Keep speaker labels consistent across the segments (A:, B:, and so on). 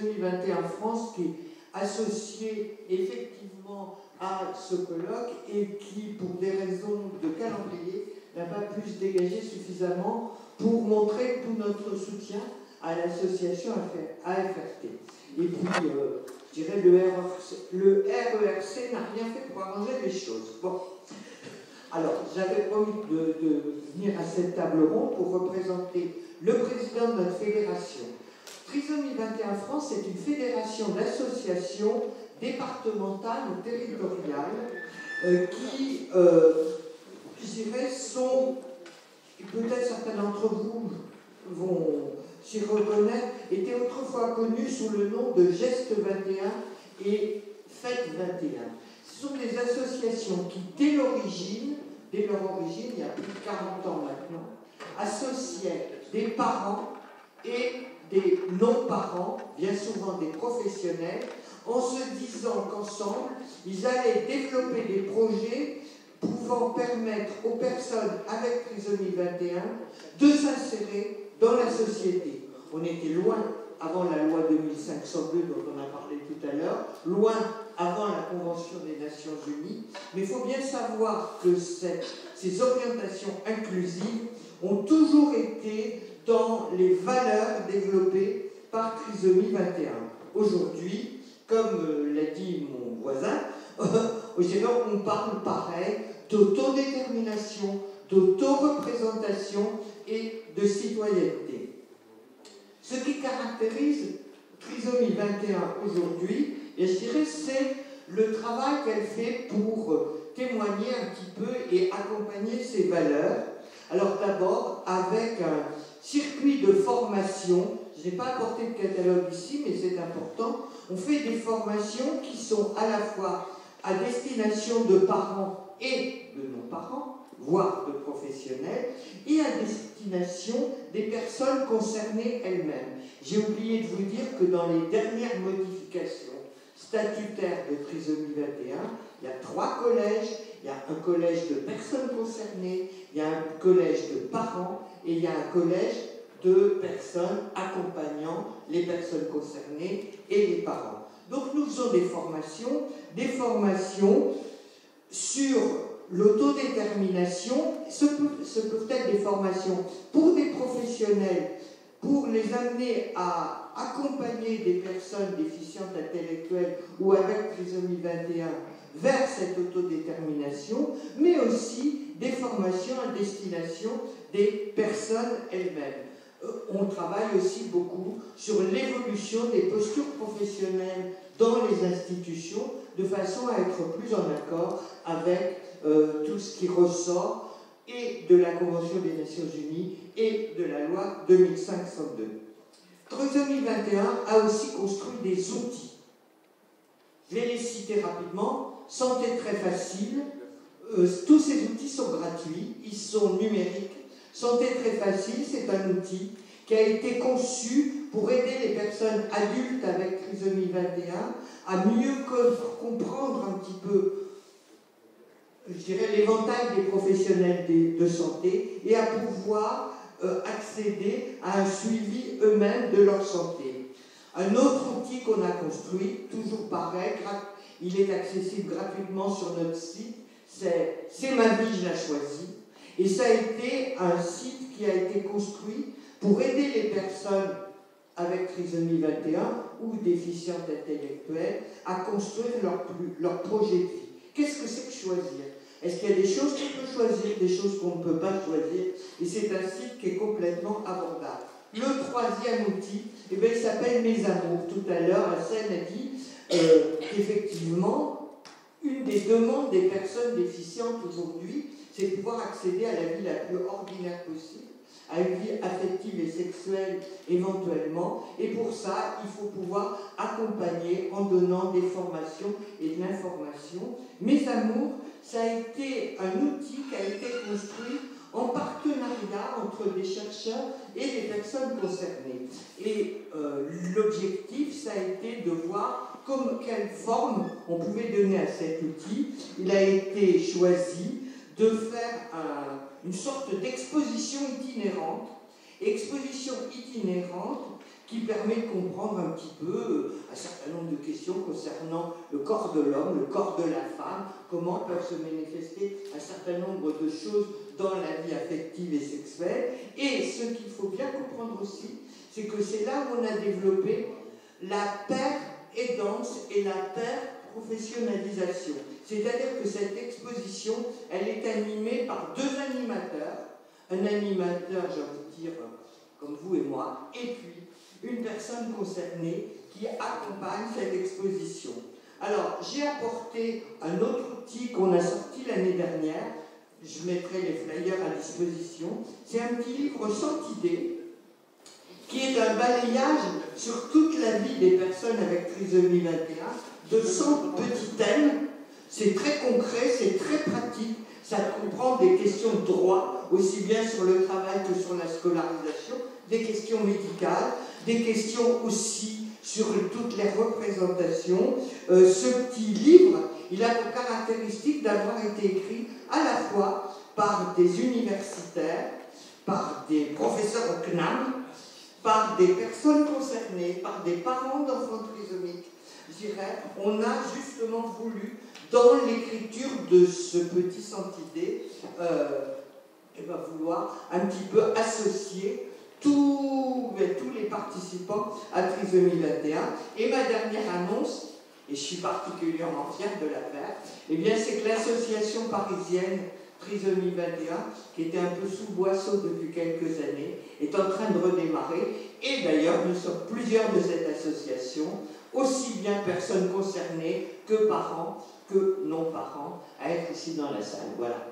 A: Trisomie 21 France, qui est associé effectivement à ce colloque et qui, pour des raisons de calendrier, n'a pas pu se dégager suffisamment pour montrer tout notre soutien à l'association AFRT. Et puis, je dirais, le RERC n'a rien fait pour arranger les choses. Bon. Alors, j'avais promis de venir à cette table ronde pour représenter le président de notre fédération. Trisomie 21 France est une fédération d'associations départementales ou territoriales qui, je dirais, sont, peut-être certains d'entre vous vont s'y reconnaître, étaient autrefois connus sous le nom de Geste 21 et Fête 21. Ce sont des associations qui, dès leur origine, il y a plus de 40 ans maintenant, associaient des parents et des non-parents, bien souvent des professionnels, en se disant qu'ensemble, ils allaient développer des projets pouvant permettre aux personnes avec trisomie 21 de s'insérer dans la société. On était loin avant la loi 2502 dont on a parlé tout à l'heure, loin avant la Convention des Nations Unies, mais il faut bien savoir que ces orientations inclusives ont toujours été dans les valeurs développées par Trisomie 21. Aujourd'hui, comme l'a dit mon voisin, on parle pareil d'autodétermination, d'autoreprésentation et de citoyenneté. Ce qui caractérise Trisomie 21 aujourd'hui, et je dirais, c'est le travail qu'elle fait pour témoigner un petit peu et accompagner ses valeurs. Alors d'abord, avec un circuit de formation, je n'ai pas apporté de catalogue ici, mais c'est important, on fait des formations qui sont à la fois à destination de parents et de non-parents, voire de professionnels, et à destination des personnes concernées elles-mêmes. J'ai oublié de vous dire que dans les dernières modifications statutaires de Trisomie 21, il y a 3 collèges, il y a un collège de personnes concernées, il y a un collège de parents et il y a un collège de personnes accompagnant les personnes concernées et les parents. Donc nous faisons des formations sur l'autodétermination. Ce peuvent être des formations pour des professionnels, pour les amener à accompagner des personnes déficientes intellectuelles ou avec trisomie 21 vers cette autodétermination, mais aussi des formations à destination des personnes elles-mêmes. On travaille aussi beaucoup sur l'évolution des postures professionnelles dans les institutions, de façon à être plus en accord avec tout ce qui ressort et de la Convention des Nations Unies et de la loi 2502. Trisomie 21 a aussi construit des outils. Je vais les citer rapidement. Santé très facile. Tous ces outils sont gratuits, ils sont numériques. Santé très facile, c'est un outil qui a été conçu pour aider les personnes adultes avec trisomie 21 à mieux comprendre un petit peu, je dirais, l'éventail des professionnels de santé et à pouvoir accéder à un suivi eux-mêmes de leur santé. Un autre outil qu'on a construit, toujours pareil, il est accessible gratuitement sur notre site, c'est ma vie, je la choisis. Et ça a été un site qui a été construit pour aider les personnes avec trisomie 21 ou déficientes intellectuelles à construire leur projet de vie. Qu'est-ce que c'est que choisir? Est-ce qu'il y a des choses qu'on peut choisir, des choses qu'on ne peut pas choisir? Et c'est un site qui est complètement abordable. Le troisième outil, il s'appelle Mes Amours. Tout à l'heure, Hassen a dit qu'effectivement, une des demandes des personnes déficientes aujourd'hui, c'est de pouvoir accéder à la vie la plus ordinaire possible, à une vie affective et sexuelle éventuellement, et pour ça, il faut pouvoir accompagner en donnant des formations et de l'information. Mes Amours, ça a été un outil qui a été construit en partenariat entre des chercheurs et les personnes concernées. Et l'objectif, ça a été de voir quelle forme on pouvait donner à cet outil. Il a été choisi de faire une sorte d'exposition itinérante qui permet de comprendre un petit peu un certain nombre de questions concernant le corps de l'homme, le corps de la femme, comment peuvent se manifester un certain nombre de choses dans la vie affective et sexuelle. Et ce qu'il faut bien comprendre aussi, c'est que c'est là où on a développé la paire-aidance et la paire-professionnalisation. C'est-à-dire que cette exposition, elle est animée par deux animateurs. Un animateur, j'ai envie de dire, comme vous et moi, et puis une personne concernée qui accompagne cette exposition. Alors, j'ai apporté un autre outil qu'on a sorti l'année dernière. Je mettrai les flyers à disposition. C'est un petit livre sans idée, qui est un balayage sur toute la vie des personnes avec trisomie 21, de 100 petits thèmes. C'est très concret, c'est très pratique. Ça comprend des questions de droit, aussi bien sur le travail que sur la scolarisation, des questions médicales, des questions aussi sur toutes les représentations. Ce petit livre, il a pour caractéristique d'avoir été écrit à la fois par des universitaires, par des professeurs au CNAM, par des personnes concernées, par des parents d'enfants trisomiques. Je dirais, on a justement voulu, dans l'écriture de ce petit sentidé, vouloir un petit peu associer tous les participants à Trisomie 21. Et ma dernière annonce, et je suis particulièrement fière de la faire, eh bien c'est que l'association parisienne Trisomie 21, qui était un peu sous boisseau depuis quelques années, est en train de redémarrer. Et d'ailleurs, nous sommes plusieurs de cette association, aussi bien personnes concernées que parents, que non-parents, à être ici dans la salle. Voilà.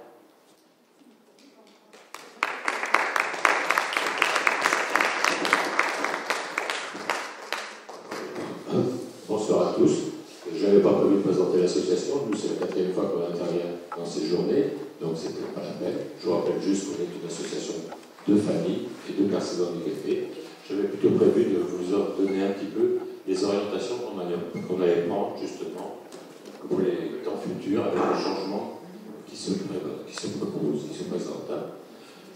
B: Bonsoir à tous. Je n'avais pas prévu de présenter l'association. Nous, c'est la 4e fois qu'on intervient dans ces journées, donc c'était pas la peine. Je vous rappelle juste qu'on est une association de familles et de personnes handicapées. J'avais plutôt prévu de vous donner un petit peu les orientations qu'on allait prendre justement pour les temps futurs avec les changements qui se proposent, qui se présentent.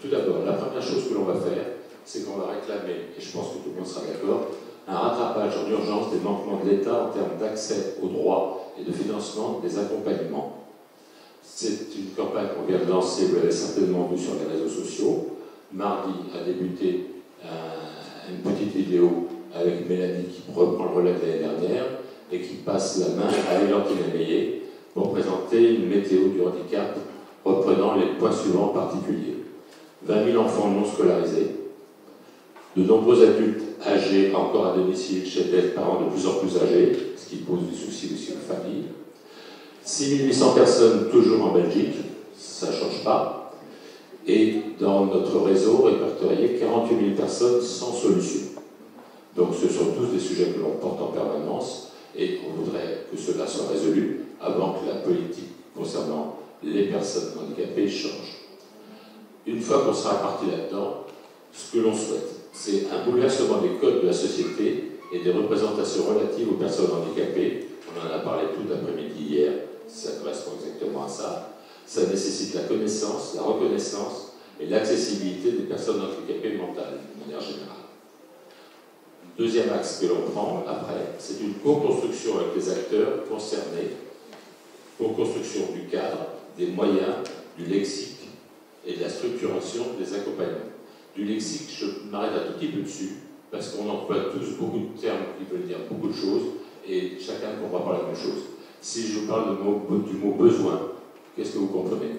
B: Tout d'abord, la première chose que l'on va faire, c'est qu'on va réclamer, et je pense que tout le monde sera d'accord, un rattrapage en urgence des manquements de l'État en termes d'accès aux droits et de financement des accompagnements. C'est une campagne qu'on vient de lancer, vous l'avez certainement vu sur les réseaux sociaux. Mardi a débuté une petite vidéo avec Mélanie qui reprend le relais de l'année dernière et qui passe la main à Élan Kilameyer pour présenter une météo du handicap reprenant les points suivants en particulier. 20 000 enfants non scolarisés, de nombreux adultes âgés encore à domicile chez des parents de plus en plus âgés, ce qui pose des soucis aussi aux familles. 6 800 personnes toujours en Belgique, ça ne change pas. Et dans notre réseau répertorié, 48 000 personnes sans solution. Donc ce sont tous des sujets que l'on porte en permanence et on voudrait que cela soit résolu avant que la politique concernant les personnes handicapées change. Une fois qu'on sera parti là-dedans, ce que l'on souhaite, c'est un bouleversement des codes de la société et des représentations relatives aux personnes handicapées. On en a parlé tout l'après-midi hier, ça correspond exactement à ça. Ça nécessite la connaissance, la reconnaissance et l'accessibilité des personnes handicapées mentales, de manière générale. Le deuxième axe que l'on prend après, c'est une co-construction avec les acteurs concernés, co-construction du cadre, des moyens, du lexique et de la structuration des accompagnements. Du lexique, je m'arrête un tout petit peu dessus, parce qu'on emploie tous beaucoup de termes qui veulent dire beaucoup de choses, et chacun ne comprend pas la même chose. Si je vous parle du mot besoin, qu'est-ce que vous comprenez?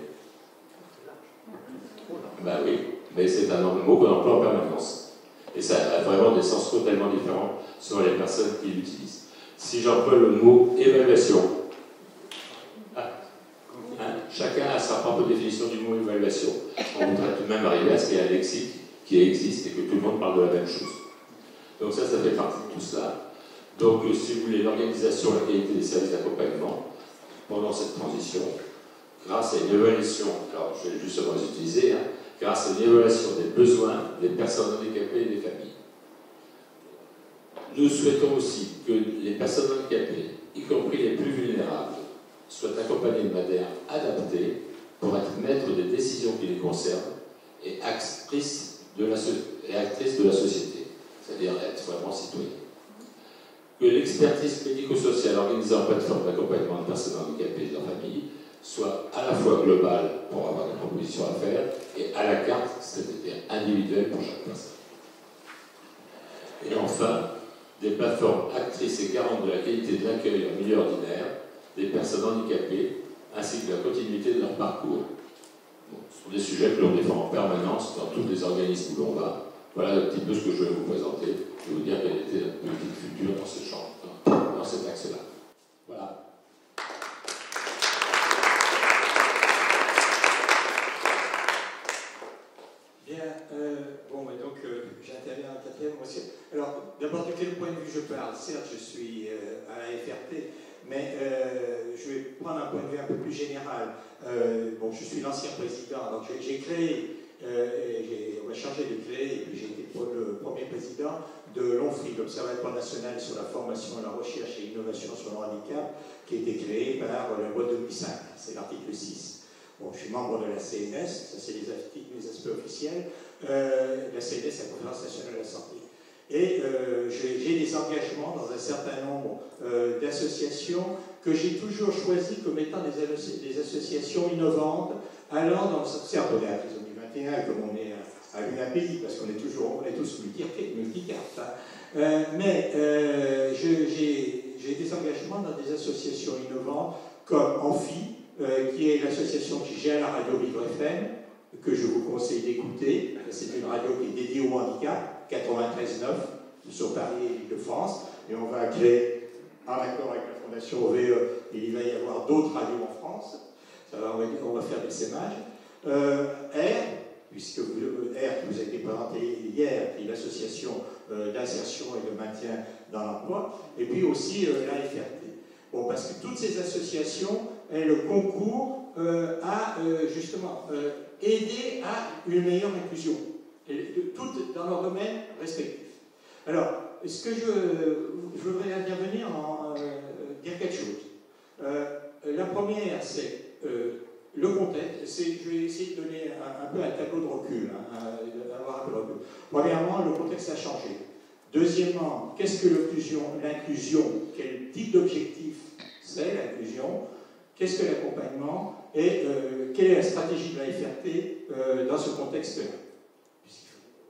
B: Ben oui, mais c'est un mot qu'on emploie en permanence. Et ça a vraiment des sens totalement différents selon les personnes qui l'utilisent. Si j'emploie le mot évaluation, chacun a sa propre définition du mot évaluation. On voudrait tout de même arriver à ce qu'il y ait un lexique qui existe et que tout le monde parle de la même chose. Donc ça fait partie de tout cela. Donc si vous voulez, l'organisation, la qualité des services d'accompagnement pendant cette transition, grâce à une évaluation, alors je vais justement les utiliser, grâce à une évaluation des besoins des personnes handicapées et des familles. Nous souhaitons aussi que les personnes handicapées, y compris les plus vulnérables, soient accompagnées de manière adaptée pour être maîtres des décisions qui les concernent et actrices de la société. c'est-à-dire être vraiment citoyen. Que l'expertise médico-sociale organisée en plateforme d'accompagnement de personnes handicapées et de leur famille soit à la fois globale pour avoir des propositions à faire et à la carte, c'est-à-dire individuelle pour chaque personne. Et enfin, des plateformes actrices et garantes de la qualité de l'accueil en milieu ordinaire des personnes handicapées ainsi que la continuité de leur parcours. Bon, ce sont des sujets que l'on défend en permanence dans tous les organismes où l'on va. Voilà un petit peu ce que je vais vous présenter. Je vais vous dire quelle était la politique future dans ce champ, dans cet axe-là. Voilà.
C: Bien, bon, mais donc j'interviens en quatrième aussi. Alors, d'abord, de quel point de vue je parle? Certes, je suis à la FRT, mais je vais prendre un point de vue un peu plus général. Bon, je suis l'ancien président, donc j'ai créé, on m'a chargé de créer, et puis j'ai été le premier président de l'ONFRI, l'Observatoire national sur la formation, la recherche et l'innovation sur le handicap, qui a été créé par la loi 2005, c'est l'article 6. Bon, je suis membre de la CNS, ça c'est les aspects officiels, la CNS, la Conférence nationale de la santé. Et j'ai des engagements dans un certain nombre d'associations que j'ai toujours choisies comme étant des associations innovantes, allant dans le secteur de la prison du 21, comme on est à l'UNAPI, parce qu'on est tous multicartes. Hein. Mais j'ai des engagements dans des associations innovantes comme Amphi, qui est l'association qui gère la radio Vivre FM, que je vous conseille d'écouter. C'est une radio qui est dédiée au handicap, 93.9, sur Paris et l'Île-de-France. Et on va créer, en accord avec la Fondation OVE, il va y avoir d'autres radios en France. On va faire des sémages. R, puisque R qui vous a été présenté hier, qui est l'association d'insertion et de maintien dans l'emploi. Et puis aussi la FRT. Bon, parce que toutes ces associations, elles concourent à justement aider à une meilleure inclusion, toutes dans leur domaine respectif. Alors, est-ce que je voudrais intervenir dire quelque chose. La première, c'est le contexte. Je vais essayer de donner un peu un tableau de recul, avoir un peu de recul. Premièrement, le contexte a changé. Deuxièmement, qu'est-ce que l'inclusion? Quel type d'objectif c'est l'inclusion? Qu'est-ce que l'accompagnement? Et quelle est la stratégie de la FRT dans ce contexte-là?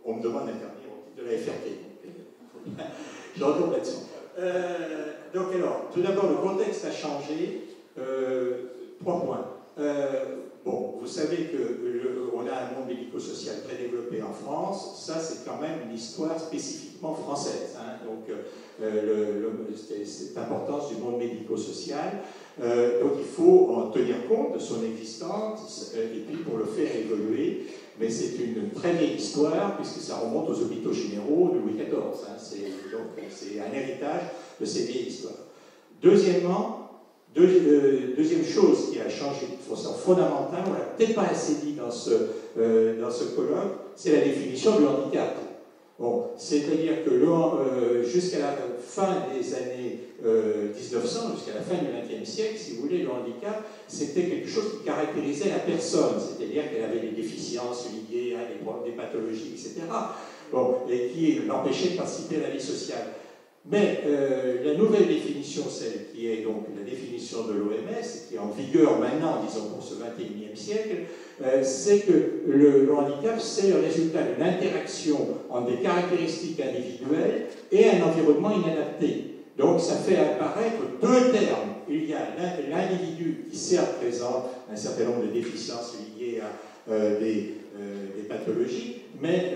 C: On me demande d'intervenir au titre de la FRT. Je retourne là-dessus. Donc alors, tout d'abord, le contexte a changé. 3 points. Bon, vous savez qu'on a un monde médico-social très développé en France. Ça, c'est quand même une histoire spécifiquement française. Hein. Donc, cette importance du monde médico-social. Donc, il faut en tenir compte de son existence et puis pour le faire évoluer. Mais c'est une très vieille histoire puisque ça remonte aux hôpitaux généraux de Louis XIV. Hein. C'est un héritage de ces vieilles histoires. Deuxième chose qui a changé de façon fondamentale, on ne l'a peut-être pas assez dit dans ce colloque, c'est la définition du handicap. Bon, c'est-à-dire que jusqu'à la fin des années 1900, jusqu'à la fin du XXe siècle, si vous voulez, le handicap, c'était quelque chose qui caractérisait la personne, c'est-à-dire qu'elle avait des déficiences liées à des pathologies, etc. Bon, et qui l'empêchait de participer à la vie sociale. Mais la nouvelle définition, celle qui est donc la définition de l'OMS, qui est en vigueur maintenant, disons pour ce XXIe siècle, c'est que le handicap, c'est le résultat d'une interaction entre des caractéristiques individuelles et un environnement inadapté. Donc ça fait apparaître 2 termes. Il y a l'individu qui certes présente un certain nombre de déficiences liées à des pathologies, mais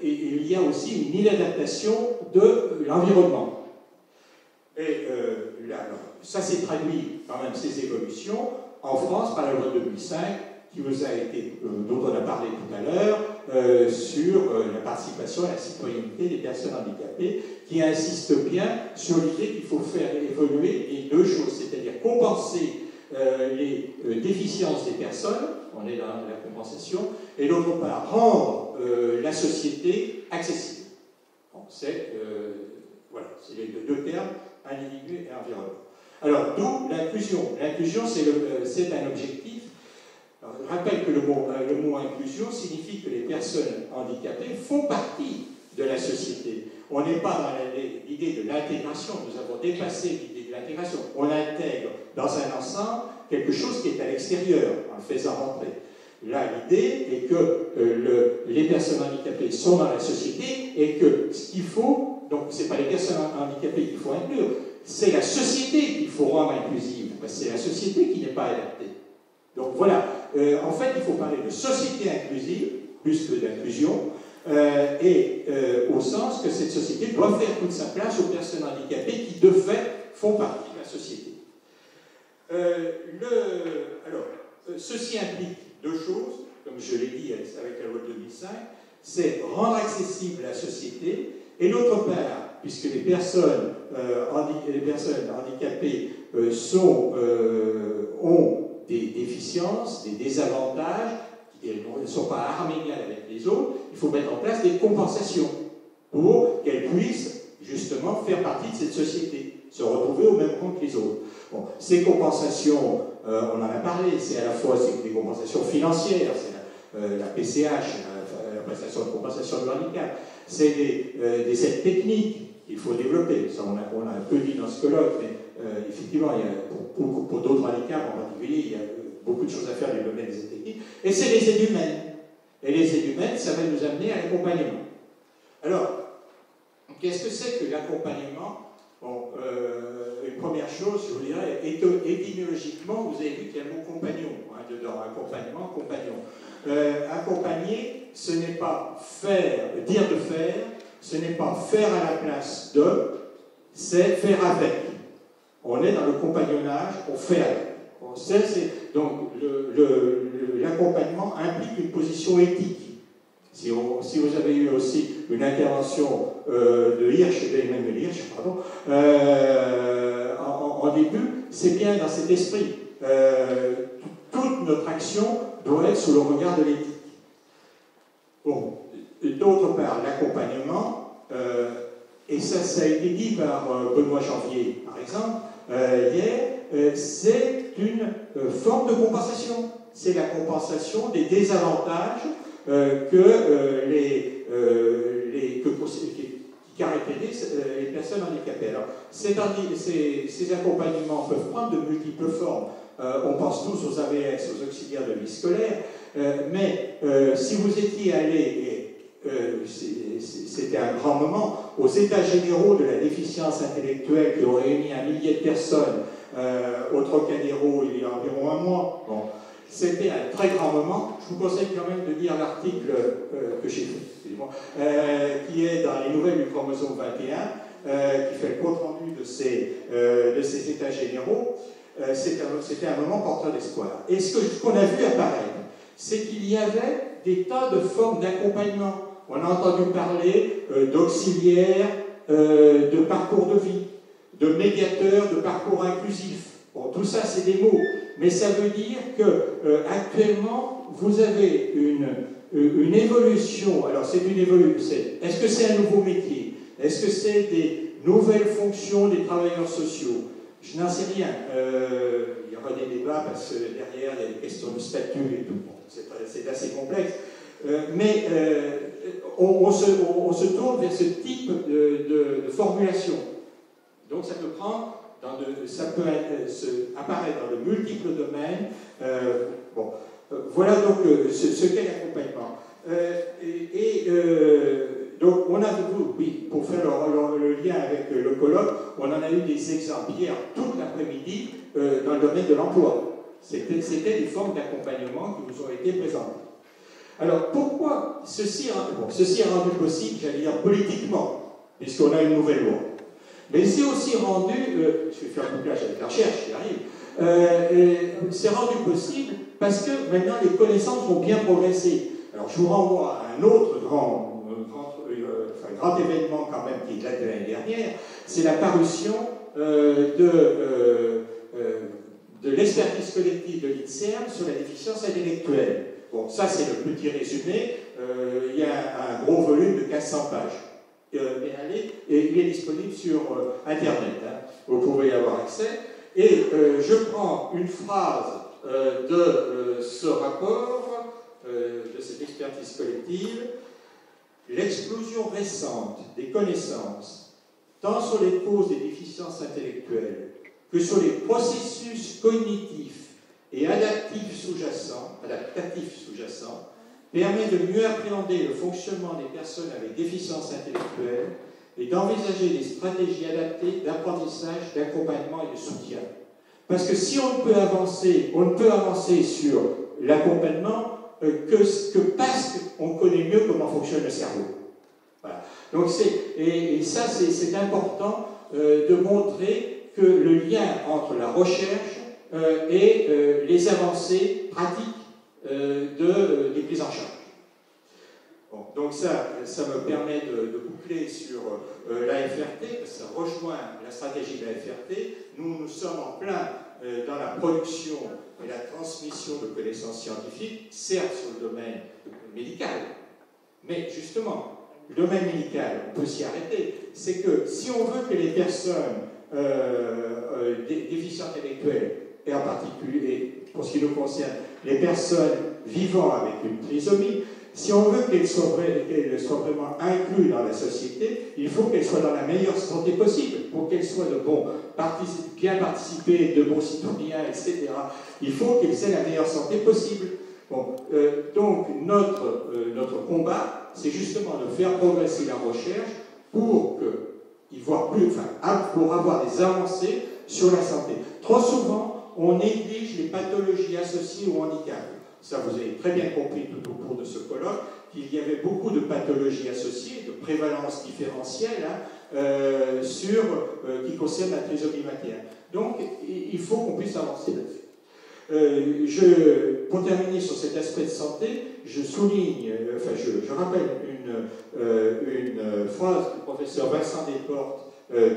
C: il y a aussi une inadaptation de l'environnement. Et ça s'est traduit, quand même, ces évolutions, en France par la loi 2005, dont on a parlé tout à l'heure, sur la participation à la citoyenneté des personnes handicapées, qui insiste bien sur l'idée qu'il faut faire évoluer les 2 choses, c'est-à-dire compenser les déficiences des personnes, on est dans la compensation, et d'autre part rendre la société accessible. Bon, c'est les 2 termes, individu et environnement. Alors, d'où l'inclusion. L'inclusion, c'est un objectif. Alors, je rappelle que le mot inclusion signifie que les personnes handicapées font partie de la société. On n'est pas dans l'idée de l'intégration, nous avons dépassé l'idée de l'intégration. On intègre dans un ensemble quelque chose qui est à l'extérieur, en le faisant rentrer. Là, l'idée est que les personnes handicapées sont dans la société et que ce qu'il faut, donc ce n'est pas les personnes handicapées qu'il faut inclure, c'est la société qu'il faut rendre inclusive, parce que c'est la société qui n'est pas adaptée. Donc voilà, en fait, il faut parler de société inclusive, plus que d'inclusion, au sens que cette société doit faire toute sa place aux personnes handicapées qui, de fait, font partie de la société. Ceci implique deux choses, comme je l'ai dit avec la loi de 2005, c'est rendre accessible la société, et d'autre part, puisque les personnes handicapées ont des déficiences, des désavantages, elles ne sont pas à armes égales avec les autres, il faut mettre en place des compensations pour qu'elles puissent justement faire partie de cette société, se retrouver au même compte que les autres. Bon, ces compensations, on en a parlé, c'est à la fois des compensations financières, c'est la PCH, la prestation de compensation de handicap, c'est des aides techniques qu'il faut développer. Ça, on a un peu dit dans ce colloque, mais effectivement, il y a, pour d'autres handicaps en particulier, il y a beaucoup de choses à faire dans le domaine des aides techniques. Et c'est les aides humaines. Et les aides humaines, ça va nous amener à l'accompagnement. Alors, qu'est-ce que c'est que l'accompagnement? Bon, une première chose, je vous dirais, étymologiquement, vous avez vu qu'il y a le mot compagnon, dedans, accompagnement, compagnon. Accompagner, ce n'est pas faire, dire de faire, ce n'est pas faire à la place de, c'est faire avec. On est dans le compagnonnage, on fait avec. Donc, l'accompagnement implique une position éthique. Si vous avez eu aussi une intervention d'Emmanuel Hirsch, pardon, en début, c'est bien dans cet esprit. Toute notre action doit être sous le regard de l'éthique. Bon. D'autre part, l'accompagnement, et ça a été dit par Benoît Janvier, par exemple, hier, c'est une forme de compensation. C'est la compensation des désavantages qui caractérisent les personnes handicapées. Alors, ces accompagnements peuvent prendre de multiples formes. On pense tous aux AVS, aux auxiliaires de vie scolaire, mais si vous étiez allé, c'était un grand moment, aux États généraux de la déficience intellectuelle qui ont réuni 1 millier de personnes au Trocadéro il y a environ un mois. Bon, c'était un très grand moment. Je vous conseille quand même de lire l'article que j'ai fait, qui est dans les nouvelles du chromosome 21, qui fait le compte rendu de ces États généraux. C'était un moment porteur d'espoir. Et ce qu'on a vu apparaître, c'est qu'il y avait des tas de formes d'accompagnement. On a entendu parler d'auxiliaires, de parcours de vie, de médiateurs, de parcours inclusifs. Bon, tout ça, c'est des mots. Mais ça veut dire qu'actuellement, vous avez une évolution. Alors, c'est une évolution. Est-ce que c'est un nouveau métier? Est-ce que c'est des nouvelles fonctions des travailleurs sociaux? Je n'en sais rien. Il y aura des débats parce que derrière, il y a des questions de statut et tout. Bon, c'est assez complexe. Mais on se tourne vers ce type de formulation. Donc ça peut prendre, apparaître dans de multiples domaines. Voilà donc ce qu'est l'accompagnement. Donc on a pour faire le lien avec le colloque, on en a eu des exemples hier toute l'après-midi dans le domaine de l'emploi. C'était des formes d'accompagnement qui nous ont été présentées. Alors pourquoi ceci est rendu possible, j'allais dire politiquement, puisqu'on a une nouvelle loi. Mais c'est aussi rendu, je vais faire un bouclage avec la recherche, j'y arrive, c'est rendu possible parce que maintenant les connaissances vont bien progresser. Alors je vous renvoie à un autre grand événement quand même qui date de l'année dernière, c'est la parution de l'expertise collective de l'INSERM sur la déficience intellectuelle. Bon, ça c'est le petit résumé, il y a un gros volume de 1500 pages. Il est disponible sur Internet, hein. Vous pouvez y avoir accès. Et je prends une phrase de ce rapport, de cette expertise collective, l'explosion récente des connaissances, tant sur les causes des déficiences intellectuelles que sur les processus cognitifs et adaptatifs sous-jacents, permet de mieux appréhender le fonctionnement des personnes avec déficience intellectuelle et d'envisager des stratégies adaptées d'apprentissage, d'accompagnement et de soutien. Parce que si on ne peut avancer sur l'accompagnement que parce qu'on connaît mieux comment fonctionne le cerveau. Voilà. Donc c'est important de montrer que le lien entre la recherche et les avancées pratiques des prises en charge. Bon, donc ça me permet de boucler sur la FRT, parce que ça rejoint la stratégie de la FRT. Nous sommes en plein dans la production et la transmission de connaissances scientifiques, certes sur le domaine médical, mais justement, le domaine médical, on peut s'y arrêter. C'est que si on veut que les personnes déficientes intellectuelles, et en particulier, pour ce qui nous concerne, les personnes vivant avec une trisomie, si on veut qu'elles soient vraiment incluses dans la société, il faut qu'elles soient dans la meilleure santé possible. Pour qu'elles soient bien participées, de bons citoyens, etc., il faut qu'elles aient la meilleure santé possible. Bon, donc notre combat, c'est justement de faire progresser la recherche pour avoir des avancées sur la santé. Trop souvent, on néglige les pathologies associées au handicap. Ça, vous avez très bien compris tout au cours de ce colloque qu'il y avait beaucoup de pathologies associées, de prévalence différentielle, qui concernent la trisomie 21. Donc, il faut qu'on puisse avancer là-dessus. Pour terminer sur cet aspect de santé, je rappelle une phrase du professeur Vincent Desportes,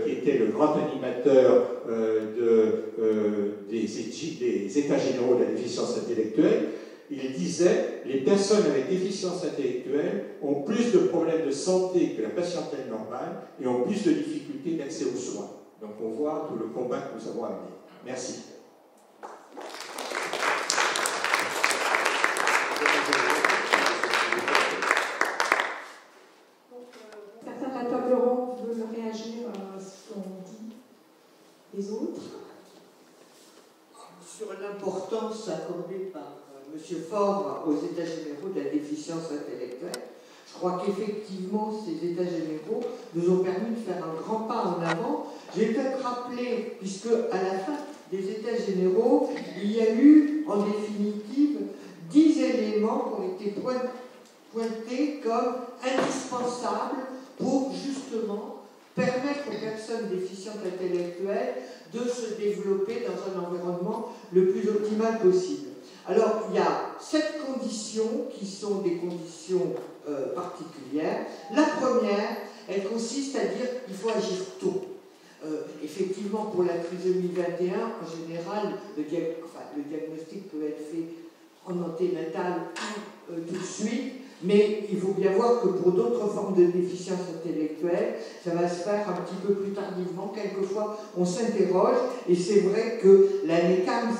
C: qui était le grand animateur des États généraux de la déficience intellectuelle. Il disait « Les personnes avec déficience intellectuelle ont plus de problèmes de santé que la patientèle normale et ont plus de difficultés d'accès aux soins. » Donc on voit tout le combat que nous avons amené. Merci.
D: Certains de la table ronde veulent réagir à ce qu'ont dit les autres.
A: Sur l'importance accordée par M. Faure aux États généraux de la déficience intellectuelle, je crois qu'effectivement, ces États généraux nous ont permis de faire un grand pas en avant. J'ai peut-être rappelé, puisque à la fin des États généraux, il y a eu, en définitive, 10 éléments qui ont été pointés comme indispensables pour justement permettre aux personnes déficientes intellectuelles de se développer dans un environnement le plus optimal possible. Alors, il y a 7 conditions qui sont des conditions particulières. La première, elle consiste à dire qu'il faut agir tôt. Effectivement, pour la trisomie 21, en général, le diagnostic peut être fait en anténatal tout de suite, mais il faut bien voir que pour d'autres formes de déficience intellectuelle, ça va se faire un petit peu plus tardivement. Quelquefois, on s'interroge, et c'est vrai que la NECAMS,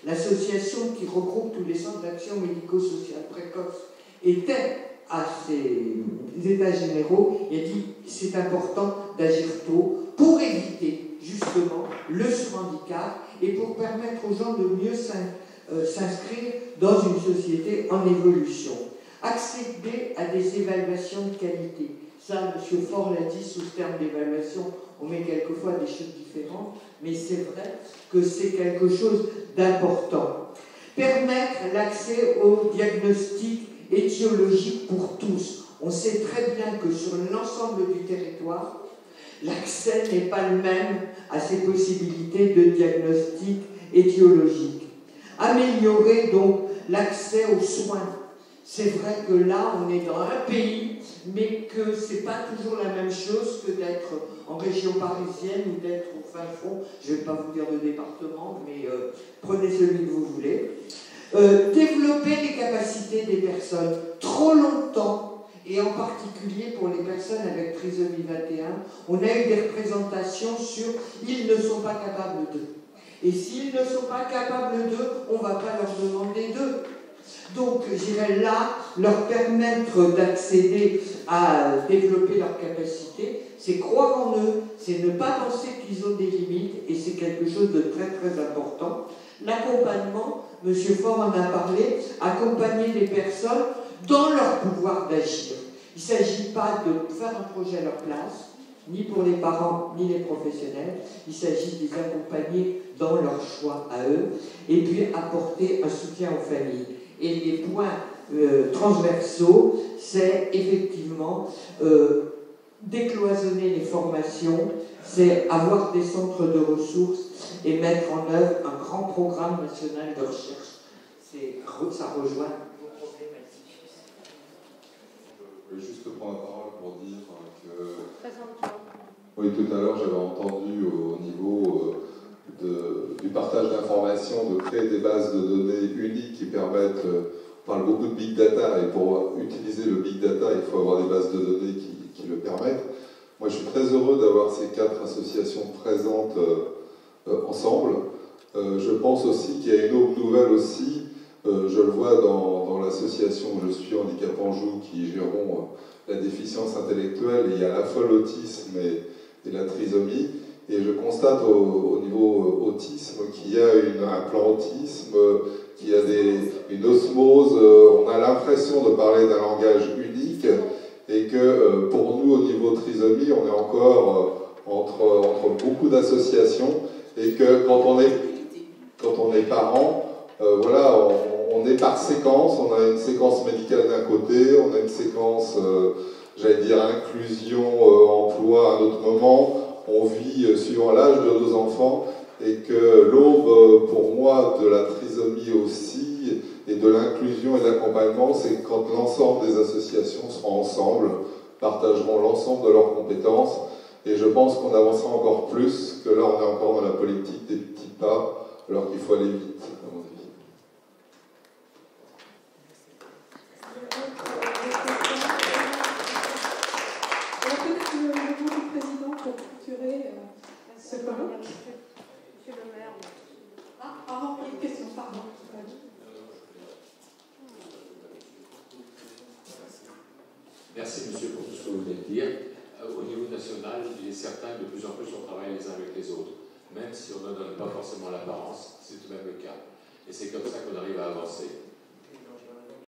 A: l'association qui regroupe tous les centres d'action médico-sociale précoce, était à ces états généraux et dit c'est important d'agir tôt pour éviter justement le surhandicap et pour permettre aux gens de mieux s'inscrire dans une société en évolution. Accéder à des évaluations de qualité. Ça, M. Faure l'a dit sous ce terme d'évaluation, on met quelquefois des choses différentes, mais c'est vrai que c'est quelque chose d'important. Permettre l'accès au diagnostic étiologique pour tous. On sait très bien que sur l'ensemble du territoire, l'accès n'est pas le même à ces possibilités de diagnostic étiologique. Améliorer donc l'accès aux soins. C'est vrai que là, on est dans un pays, mais que ce n'est pas toujours la même chose que d'être en région parisienne ou d'être au fin fond. Je ne vais pas vous dire de département, mais prenez celui que vous voulez. Développer les capacités des personnes. Trop longtemps, et en particulier pour les personnes avec trisomie 21, on a eu des représentations sur « ils ne sont pas capables d'eux ». Et s'ils ne sont pas capables d'eux, on ne va pas leur demander d'eux. Donc, j'irais là, leur permettre d'accéder à développer leurs capacités, c'est croire en eux, c'est ne pas penser qu'ils ont des limites, et c'est quelque chose de très très important. L'accompagnement, M. Faure en a parlé, accompagner les personnes dans leur pouvoir d'agir. Il ne s'agit pas de faire un projet à leur place, ni pour les parents, ni les professionnels. Il s'agit de les accompagner dans leur choix à eux, et puis apporter un soutien aux familles. Et les points transversaux, c'est effectivement décloisonner les formations, c'est avoir des centres de ressources et mettre en œuvre un grand programme national de recherche. Ça rejoint vos problématiques.
E: Je voulais juste prendre la parole pour dire que... Oui, tout à l'heure, j'avais entendu au niveau du partage d'informations, de créer des bases de données uniques qui permettent... on parle beaucoup de big data, et pour utiliser le big data, il faut avoir des bases de données qui le permettent. Moi, je suis très heureux d'avoir ces 4 associations présentes ensemble. Je pense aussi qu'il y a une autre nouvelle aussi. Je le vois dans l'association où je suis, Handicap Anjou, qui gérons la déficience intellectuelle. Il y a à la fois l'autisme et la trisomie. Et je constate au niveau autisme qu'il y a un plan autisme, qu'il y a une osmose. On a l'impression de parler d'un langage unique. Et que pour nous, au niveau trisomie, on est encore entre beaucoup d'associations. Et que quand on est parent, voilà, on est par séquence. On a une séquence médicale d'un côté, on a une séquence, j'allais dire, inclusion, emploi à un autre moment. On vit suivant l'âge de nos enfants. Et que l'aube, pour moi, de la trisomie aussi, et de l'inclusion et de l'accompagnement, c'est quand l'ensemble des associations seront ensemble, partageront l'ensemble de leurs compétences. Et je pense qu'on avancera encore plus, que là, on est encore dans la politique des petits pas, alors qu'il faut aller vite, à mon avis.
D: Peut-être le mot du président pour clôturer ce colloque.
F: Monsieur le maire.
D: Ah, une question, pardon.
B: Merci, monsieur, pour tout ce que vous venez de dire. Au niveau national, il est certain que de plus en plus on travaille les uns avec les autres. Même si on ne donne pas forcément l'apparence, c'est tout de même le cas. Et c'est comme ça qu'on arrive à avancer.